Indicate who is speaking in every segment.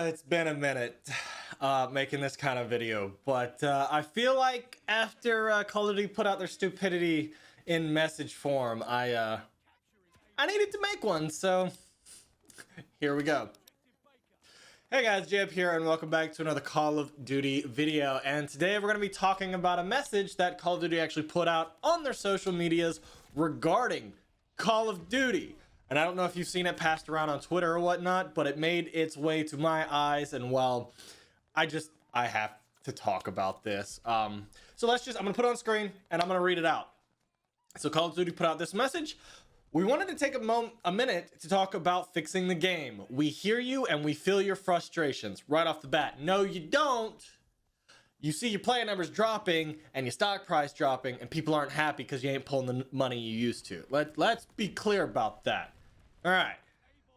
Speaker 1: It's been a minute making this kind of video, but I feel like after Call of Duty put out their stupidity in message form, I needed to make one, so here we go. Hey guys, Jib here, and welcome back to another Call of Duty video. And today we're going to be talking about a message that Call of Duty actually put out on their social medias regarding Call of Duty. And I don't know if you've seen it passed around on Twitter or whatnot, but it made its way to my eyes, and well, I have to talk about this. I'm gonna put it on screen and I'm gonna read it out. So Call of Duty put out this message. We wanted to take a minute to talk about fixing the game. We hear you and we feel your frustrations right off the bat. No, you don't. You see your player numbers dropping and your stock price dropping, and people aren't happy because you ain't pulling the money you used to. Let's be clear about that. All right.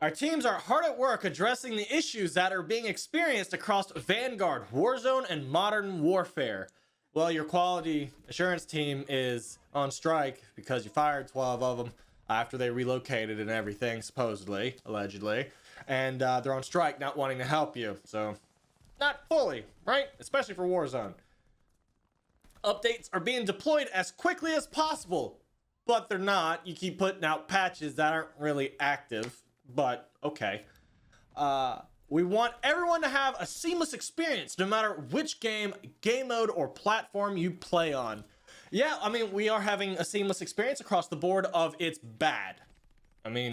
Speaker 1: Our teams are hard at work addressing the issues that are being experienced across Vanguard, Warzone, and Modern Warfare. Well, your quality assurance team is on strike because you fired 12 of them after they relocated and everything, supposedly, allegedly. And they're on strike, not wanting to help you. So, not fully, right? Especially for Warzone. Updates are being deployed as quickly as possible, but they're not. You keep putting out patches that aren't really active, but okay. We want everyone to have a seamless experience, no matter which game mode, or platform you play on. Yeah, I mean, we are having a seamless experience across the board of it's bad. I mean,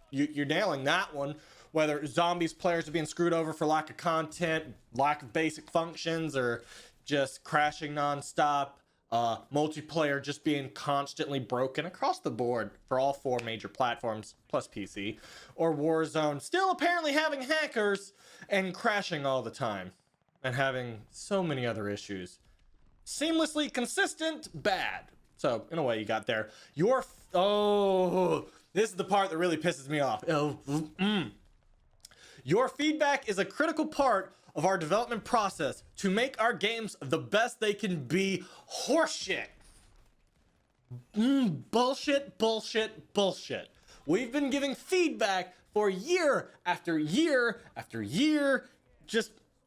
Speaker 1: you're nailing that one. Whether zombies players are being screwed over for lack of content, lack of basic functions, or just crashing nonstop, multiplayer just being constantly broken across the board for all 4 major platforms plus PC, or Warzone still apparently having hackers and crashing all the time and having so many other issues. Seamlessly consistent, bad. So in a way, you got there. This is the part that really pisses me off. Your feedback is a critical part of our development process to make our games the best they can be. Horseshit. Bullshit, bullshit, bullshit. We've been giving feedback for year after year after year,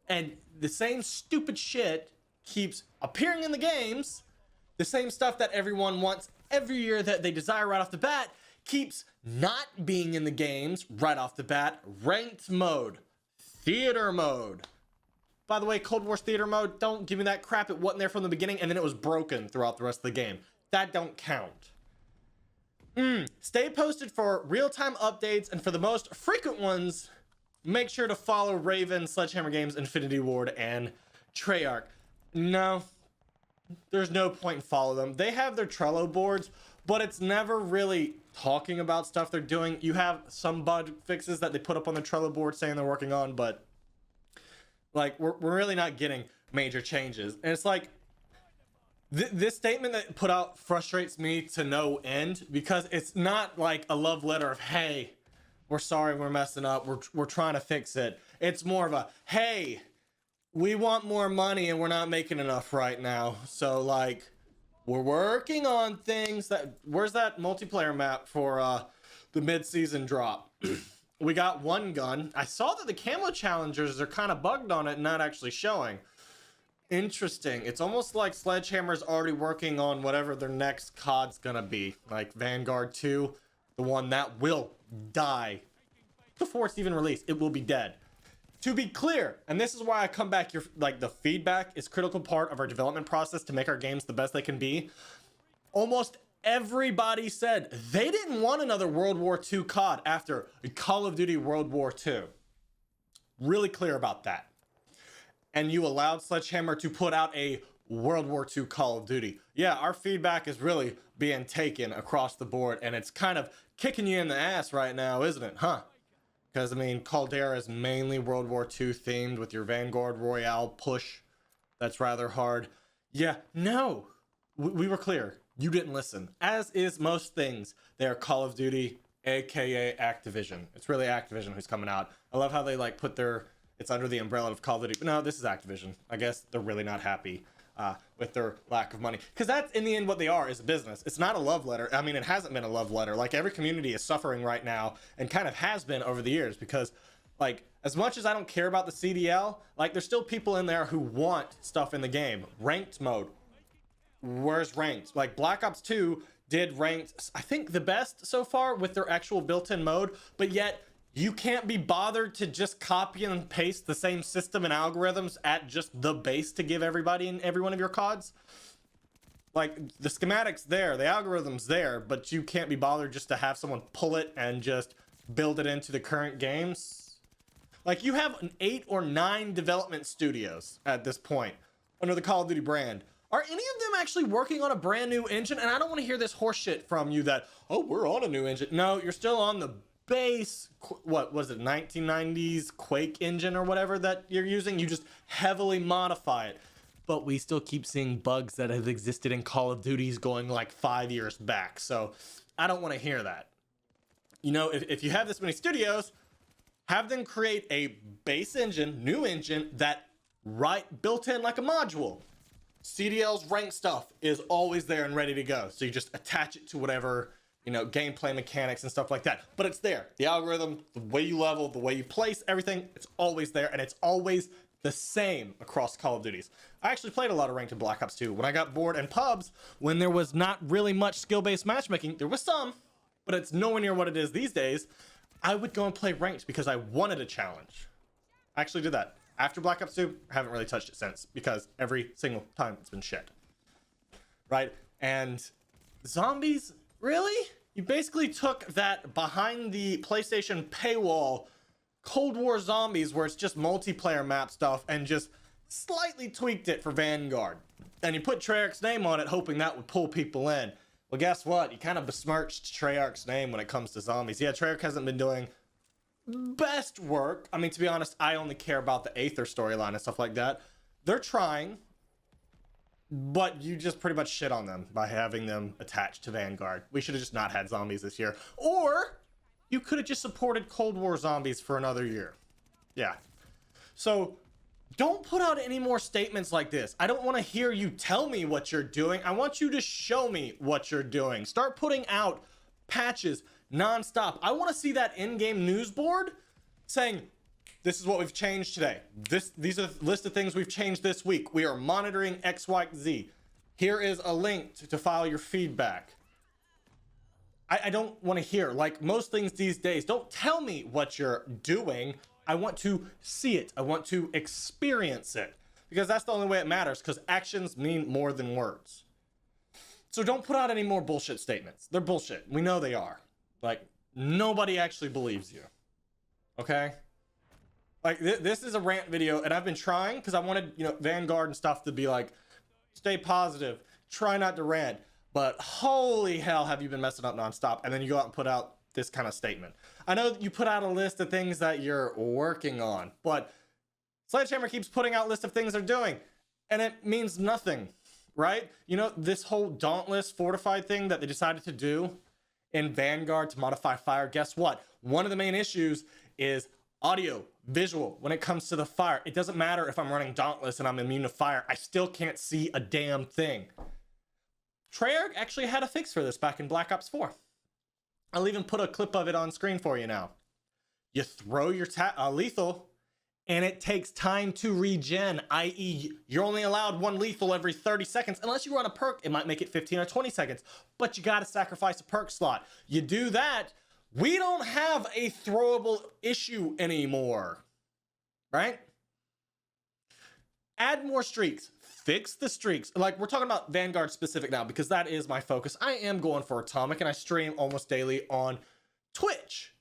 Speaker 1: and the same stupid shit keeps appearing in the games. The same stuff that everyone wants every year that they desire right off the bat keeps not being in the games right off the bat. Ranked mode, theater mode. By the way, Cold War's theater mode, don't give me that crap. It wasn't there from the beginning, and then it was broken throughout the rest of the game. That don't count. Stay posted for real-time updates, and for the most frequent ones, make sure to follow Raven, Sledgehammer Games, Infinity Ward, and Treyarch. No, there's no point in follow them. They have their Trello boards, but it's never really talking about stuff they're doing. You have some bug fixes that they put up on the Trello board saying they're working on, but like we're really not getting major changes. And it's like this statement that put out frustrates me to no end, because it's not like a love letter of, hey, we're sorry we're messing up, we're trying to fix it. It's more of a, hey, we want more money and we're not making enough right now, so like we're working on things. Where's that multiplayer map for the mid-season drop? We got one gun. I saw that the camo challengers are kind of bugged on it and not actually showing. Interesting. It's almost like Sledgehammer's already working on whatever their next COD's gonna be, like Vanguard 2, the one that will die before it's even released. It will be dead. To be clear, and this is why I come back here, like the feedback is a critical part of our development process to make our games the best they can be. Almost everybody said they didn't want another World War II COD after Call of Duty World War II. Really clear about that. And you allowed Sledgehammer to put out a World War II Call of Duty. Yeah, our feedback is really being taken across the board, and it's kind of kicking you in the ass right now, isn't it? Huh? Because, I mean, Caldera is mainly World War II themed with your Vanguard Royale push. That's rather hard. Yeah, no. We were clear. You didn't listen. As is most things, they are Call of Duty, aka Activision. It's really Activision who's coming out. I love how they like put it's under the umbrella of Call of Duty. But no, this is Activision. I guess they're really not happy with their lack of money. Because that's, in the end, what they are, is a business. It's not a love letter. I mean, it hasn't been a love letter. Like, every community is suffering right now, and kind of has been over the years, because Like, as much as I don't care about the CDL, like, there's still people in there who want stuff in the game. Ranked mode. Where's ranked? Like, Black Ops 2 did ranked, I think, the best so far with their actual built-in mode, but yet you can't be bothered to just copy and paste the same system and algorithms at just the base to give everybody in every one of your CODs. Like, the schematic's there, the algorithm's there, but you can't be bothered just to have someone pull it and just build it into the current games. Like, you have 8 or 9 development studios at this point under the Call of Duty brand. Are any of them actually working on a brand new engine? And I don't want to hear this horseshit from you that, oh, we're on a new engine. No, you're still on the base, what was it, 1990s Quake engine or whatever that you're using. You just heavily modify it. But we still keep seeing bugs that have existed in Call of Duties going like 5 years back. So I don't want to hear that. You know, if you have this many studios, have them create a base engine, new engine that built in like a module. CDL's ranked stuff is always there and ready to go. So you just attach it to whatever, you know, gameplay mechanics and stuff like that. But it's there. The algorithm, the way you level, the way you place, everything, it's always there. And it's always the same across Call of Duties. I actually played a lot of ranked in Black Ops 2. When I got bored in pubs, when there was not really much skill-based matchmaking, there was some, but it's nowhere near what it is these days. I would go and play ranked because I wanted a challenge. I actually did that. After Black Ops 2, I haven't really touched it since because every single time it's been shit. Right? And zombies, really? You basically took that behind the PlayStation paywall Cold War Zombies where it's just multiplayer map stuff and just slightly tweaked it for Vanguard. And you put Treyarch's name on it hoping that would pull people in. Well, guess what? You kind of besmirched Treyarch's name when it comes to zombies. Yeah, Treyarch hasn't been doing best work. I mean, to be honest, I only care about the Aether storyline and stuff like that. They're trying, but you just pretty much shit on them by having them attached to Vanguard. We should have just not had zombies this year. Or you could have just supported Cold War Zombies for another year. Yeah. So don't put out any more statements like this. I don't want to hear you tell me what you're doing. I want you to show me what you're doing. Start putting out patches nonstop. I want to see that in-game news board saying, this is what we've changed today. These are the list of things we've changed this week. We are monitoring X, Y, Z. Here is a link to file your feedback. I don't want to hear, like most things these days, don't tell me what you're doing. I want to see it. I want to experience it because that's the only way it matters, because actions mean more than words. So don't put out any more bullshit statements. They're bullshit. We know they are. Like, nobody actually believes you. Okay? Like, this is a rant video, and I've been trying because I wanted, you know, Vanguard and stuff to be like, stay positive, try not to rant. But holy hell, have you been messing up nonstop? And then you go out and put out this kind of statement. I know that you put out a list of things that you're working on, but Sledgehammer keeps putting out lists of things they're doing, and it means nothing, right? You know, this whole Dauntless fortified thing that they decided to do in Vanguard to modify fire, guess what? One of the main issues is audio, visual. When it comes to the fire, it doesn't matter if I'm running Dauntless and I'm immune to fire. I still can't see a damn thing. Treyarch actually had a fix for this back in Black Ops 4. I'll even put a clip of it on screen for you now. You throw your lethal, and it takes time to regen, i.e. you're only allowed one lethal every 30 seconds. Unless you run a perk, it might make it 15 or 20 seconds. But you gotta sacrifice a perk slot. You do that, we don't have a throwable issue anymore. Right? Add more streaks. Fix the streaks. Like, we're talking about Vanguard specific now because that is my focus. I am going for Atomic, and I stream almost daily on Twitch.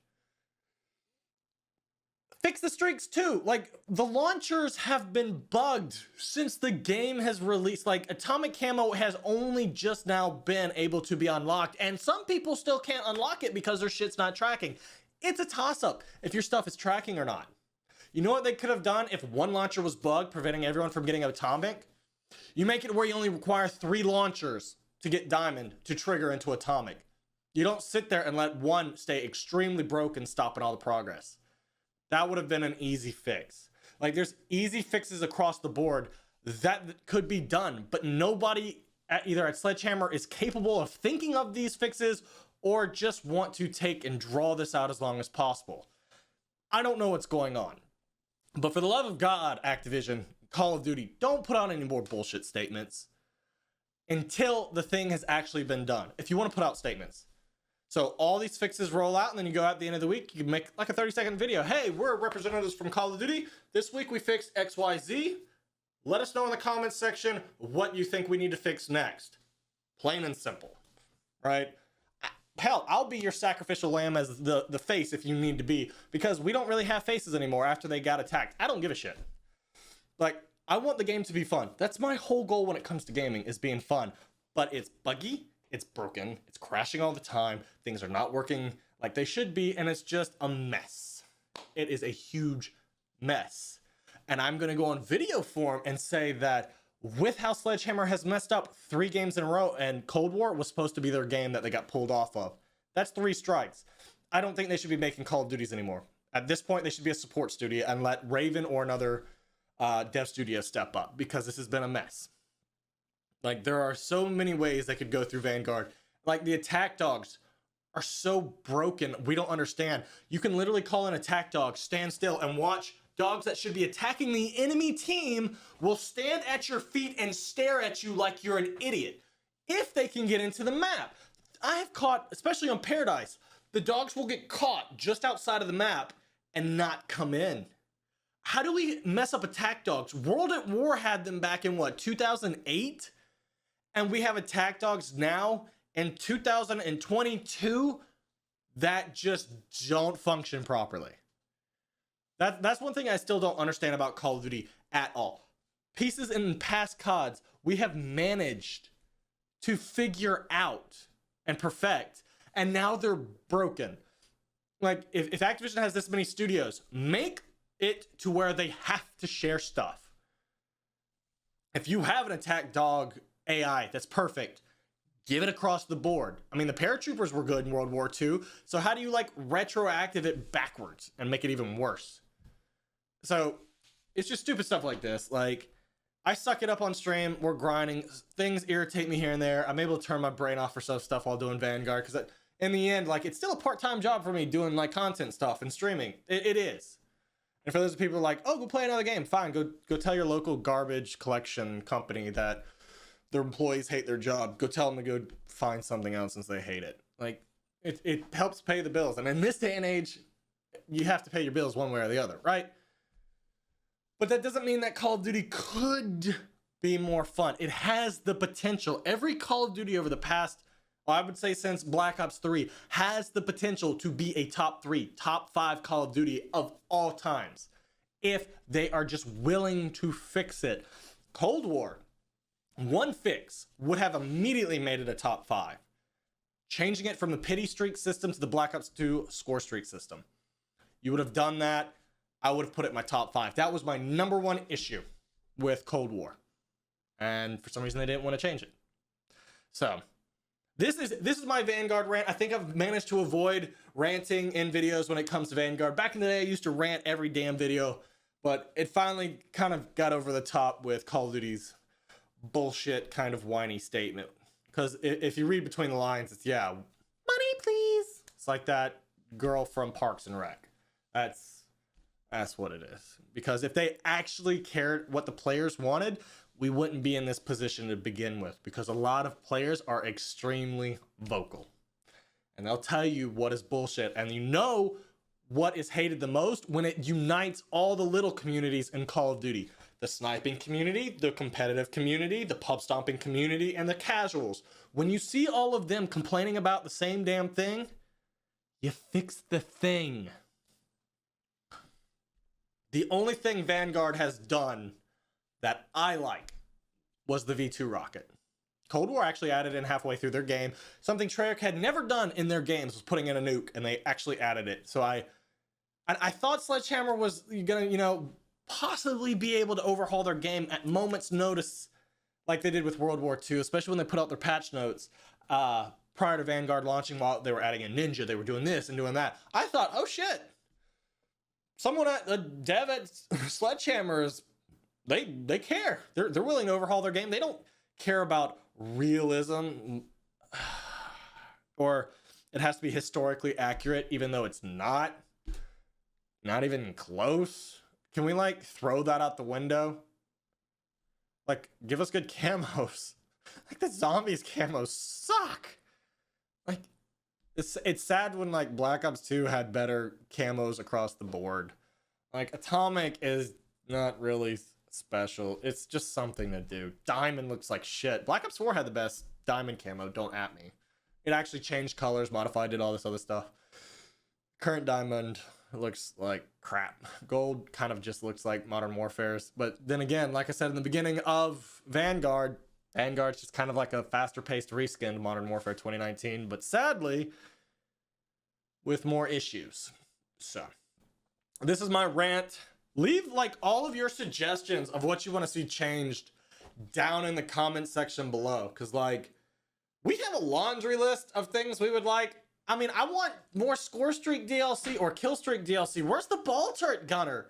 Speaker 1: Fix the streaks too. Like, the launchers have been bugged since the game has released. Like, Atomic Camo has only just now been able to be unlocked, and some people still can't unlock it because their shit's not tracking. It's a toss-up if your stuff is tracking or not. You know what they could have done if one launcher was bugged, preventing everyone from getting Atomic? You make it where you only require 3 launchers to get Diamond to trigger into Atomic. You don't sit there and let one stay extremely broken, stopping all the progress. That would have been an easy fix. Like, there's easy fixes across the board that could be done, but nobody either at Sledgehammer is capable of thinking of these fixes or just want to take and draw this out as long as possible. I don't know what's going on. But for the love of God, Activision, Call of Duty, don't put out any more bullshit statements until the thing has actually been done. If you want to put out statements. So all these fixes roll out, and then you go out at the end of the week, you can make like a 30-second video. Hey, we're representatives from Call of Duty. This week we fixed XYZ. Let us know in the comments section what you think we need to fix next. Plain and simple, right? Hell, I'll be your sacrificial lamb as the face if you need to be, because we don't really have faces anymore after they got attacked. I don't give a shit. Like, I want the game to be fun. That's my whole goal when it comes to gaming, is being fun. But it's buggy, it's broken, it's crashing all the time, things are not working like they should be, and it's just a mess. It is a huge mess. And I'm gonna go on video form and say that with how Sledgehammer has messed up 3 games in a row, and Cold War was supposed to be their game that they got pulled off of. That's 3 strikes. I don't think they should be making Call of Duties anymore. At this point, they should be a support studio and let Raven or another dev studio step up, because this has been a mess. Like, there are so many ways they could go through Vanguard. Like, the attack dogs are so broken, we don't understand. You can literally call an attack dog, stand still, and watch dogs that should be attacking the enemy team will stand at your feet and stare at you like you're an idiot. If they can get into the map. I have caught, especially on Paradise, the dogs will get caught just outside of the map and not come in. How do we mess up attack dogs? World at War had them back in what, 2008? And we have attack dogs now in 2022 that just don't function properly. That's one thing I still don't understand about Call of Duty at all. Pieces in past CODs we have managed to figure out and perfect, and now they're broken. Like, if Activision has this many studios, make it to where they have to share stuff. If you have an attack dog AI that's perfect, give it across the board. I mean, the paratroopers were good in World War II, so how do you like retroactive it backwards and make it even worse? So it's just stupid stuff like this. Like, I suck it up on stream, we're grinding, things irritate me here and there. I'm able to turn my brain off for some stuff while doing Vanguard, because in the end, like, it's still a part-time job for me doing like content stuff and streaming. It is. And for those people who are like, oh, go play another game, fine, go tell your local garbage collection company that their employees hate their job. Go tell them to go find something else since they hate it. Like, it helps pay the bills. And in this day and age, you have to pay your bills one way or the other, right? But that doesn't mean that Call of Duty could be more fun. It has the potential. Every Call of Duty over the past, well, I would say since Black Ops 3, has the potential to be a top 3, top 5 Call of Duty of all times, if they are just willing to fix it. Cold War, one fix would have immediately made it a top 5. Changing it from the pity streak system to the Black Ops 2 score streak system. You would have done that, I would have put it in my top 5. That was my number 1 issue with Cold War. And for some reason they didn't want to change it. So this is my Vanguard rant. I think I've managed to avoid ranting in videos when it comes to Vanguard. Back in the day, I used to rant every damn video, but it finally kind of got over the top with Call of Duty's bullshit kind of whiny statement. Because if you read between the lines, it's, yeah, money please. It's like that girl from Parks and Rec. That's what it is. Because if they actually cared what the players wanted, we wouldn't be in this position to begin with, because a lot of players are extremely vocal. And they'll tell you what is bullshit, and you know what is hated the most when it unites all the little communities in Call of Duty. The sniping community, the competitive community, the pub stomping community, and the casuals. When you see all of them complaining about the same damn thing, you fix the thing. The only thing Vanguard has done that I like was the V2 rocket. Cold War actually added in halfway through their game. Something Treyarch had never done in their games was putting in a nuke, and they actually added it. So I thought Sledgehammer was gonna, possibly be able to overhaul their game at moment's notice, like they did with World War II, especially when they put out their patch notes prior to Vanguard launching. While they were adding a ninja, they were doing this and doing that. I thought, oh shit, someone at the dev at Sledgehammer is, they care. They're willing to overhaul their game. They don't care about realism or it has to be historically accurate, even though it's not. Not even close. Can we like throw that out the window? Like, give us good camos. Like, the zombies camos suck. Like, it's sad when like Black Ops 2 had better camos across the board. Like, Atomic is not really special. It's just something to do. Diamond looks like shit. Black Ops 4 had the best Diamond camo, don't at me. It actually changed colors, modified, did all this other stuff. Current Diamond looks like crap. Gold kind of just looks like Modern Warfare's. But then again, like I said in the beginning of Vanguard's just kind of like a faster paced reskin to Modern Warfare 2019, but sadly with more issues. So this is my rant. Leave like all of your suggestions of what you want to see changed down in the comment section below, because like we have a laundry list of things we would like. I mean, I want more score streak DLC or kill streak DLC. Where's the ball turret gunner?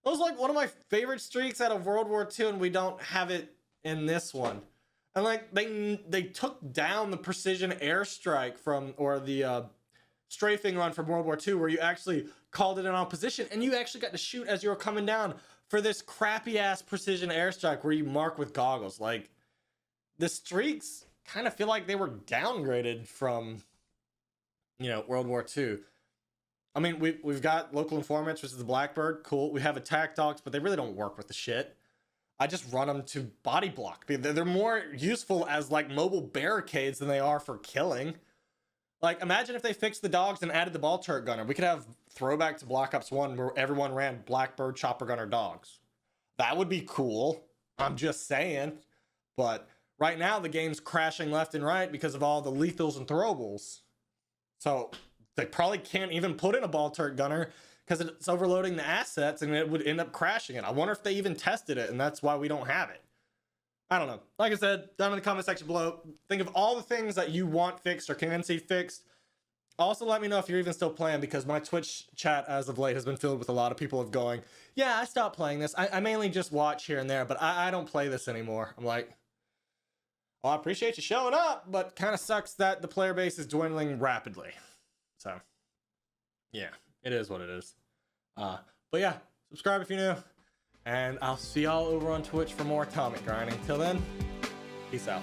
Speaker 1: That was like one of my favorite streaks out of World War II, and we don't have it in this one. And like they took down the precision airstrike from, or the strafing run from World War II, where you actually called it in on position and you actually got to shoot as you were coming down, for this crappy ass precision airstrike where you mark with goggles. Like, the streaks kind of feel like they were downgraded from, you know, World War II. I mean, we've got local informants, which is the Blackbird. Cool. We have attack dogs, but they really don't work with the shit. I just run them to body block. They're more useful as like mobile barricades than they are for killing. Like, imagine if they fixed the dogs and added the ball turret gunner. We could have throwback to Black Ops 1 where everyone ran Blackbird chopper gunner dogs. That would be cool. I'm just saying. But right now the game's crashing left and right because of all the lethals and throwables. So they probably can't even put in a ball turret gunner because it's overloading the assets and it would end up crashing it. I wonder if they even tested it and that's why we don't have it. I don't know. Like I said, down in the comment section below, think of all the things that you want fixed or can see fixed. Also, let me know if you're even still playing, because my Twitch chat as of late has been filled with a lot of people of going, yeah, I stopped playing this. I mainly just watch here and there, but I don't play this anymore. I'm like, well, I appreciate you showing up, but kind of sucks that the player base is dwindling rapidly. So, yeah, it is what it is. But yeah, subscribe if you're new. And I'll see y'all over on Twitch for more Atomic grinding. Till then, peace out.